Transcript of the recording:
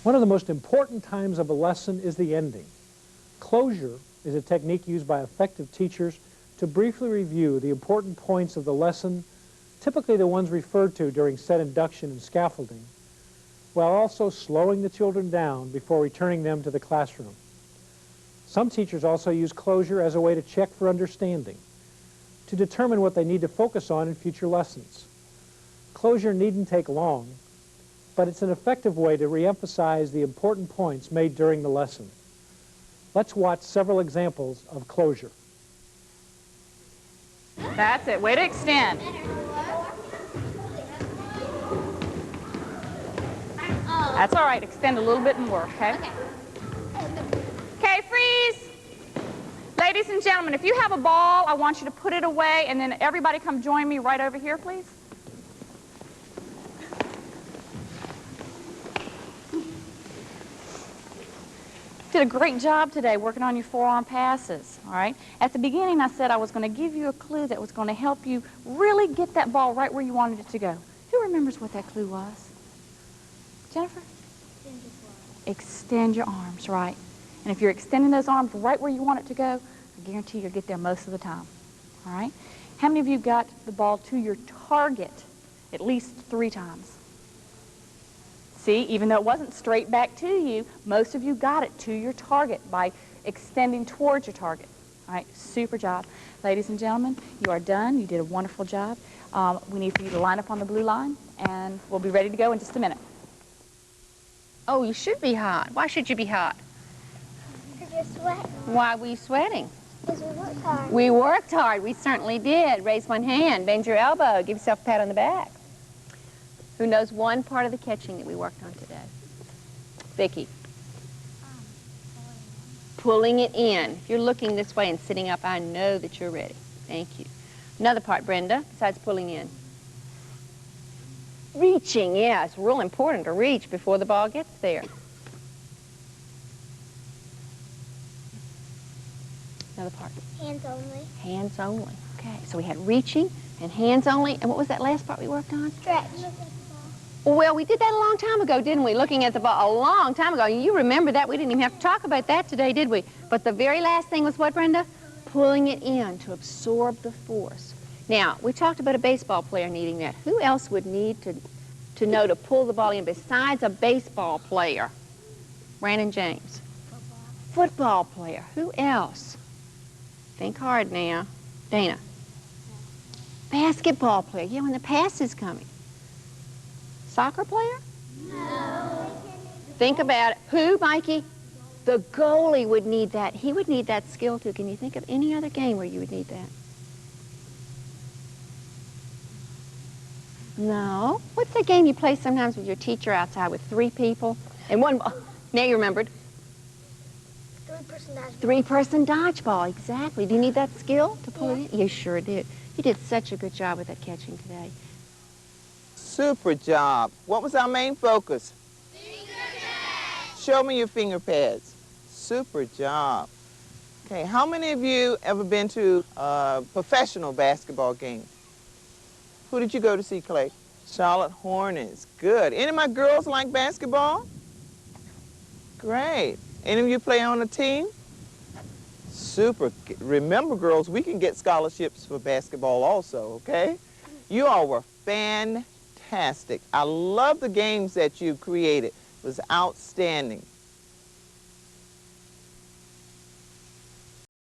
One of the most important times of a lesson is the ending. Closure is a technique used by effective teachers to briefly review the important points of the lesson, typically the ones referred to during set induction and scaffolding, while also slowing the children down before returning them to the classroom. Some teachers also use closure as a way to check for understanding, to determine what they need to focus on in future lessons. Closure needn't take long, but it's an effective way to re-emphasize the important points made during the lesson. Let's watch several examples of closure. That's it. Way to extend. That's all right. Extend a little bit more, okay? Okay, freeze. Ladies and gentlemen, if you have a ball, I want you to put it away, and then everybody come join me right over here, please. Did a great job today working on your forearm passes, all right? At the beginning, I said I was going to give you a clue that was going to help you really get that ball right where you wanted it to go. Who remembers what that clue was? Jennifer? Extend your arms, right? And if you're extending those arms right where you want it to go, I guarantee you'll get there most of the time, all right? How many of you got the ball to your target at least 3 times? See, even though it wasn't straight back to you, most of you got it to your target by extending towards your target. All right, super job. Ladies and gentlemen, you are done. You did a wonderful job. We need for you to line up on the blue line, and we'll be ready to go in just a minute. Oh, you should be hot. Why should you be hot? Because you're sweating. Why were you sweating? Because we worked hard. We worked hard. We certainly did. Raise one hand. Bend your elbow. Give yourself a pat on the back. Who knows one part of the catching that we worked on today? Vicki. Pulling it in. If you're looking this way and sitting up, I know that you're ready. Thank you. Another part, Brenda, besides pulling in. Reaching, yeah, it's real important to reach before the ball gets there. Another part. Hands only. Hands only. Okay, so we had reaching and hands only. And what was that last part we worked on? Stretch. Well, we did that a long time ago, didn't we? Looking at the ball a long time ago. You remember that. We didn't even have to talk about that today, did we? But the very last thing was what, Brenda? Pulling it in to absorb the force. Now, we talked about a baseball player needing that. Who else would need to know to pull the ball in besides a baseball player? Brandon James. Football player. Who else? Think hard now. Dana. Basketball player. Yeah, when the pass is coming. Soccer player? No. Think about it. Who, Mikey? The goalie would need that. He would need that skill too. Can you think of any other game where you would need that? No. What's the game you play sometimes with your teacher outside with 3 people and one ball? Now you remembered. 3-person dodgeball. 3-person dodgeball, exactly. Do you need that skill to pull it in? You sure did. You did such a good job with that catching today. Super job. What was our main focus? Finger pads. Show me your finger pads. Super job. Okay, how many of you ever been to a professional basketball game? Who did you go to see, Clay? Charlotte Hornets. Good. Any of my girls like basketball? Great. Any of you play on a team? Super. Remember, girls, we can get scholarships for basketball also, okay? You all were fantastic. I love the games that you created. It was outstanding.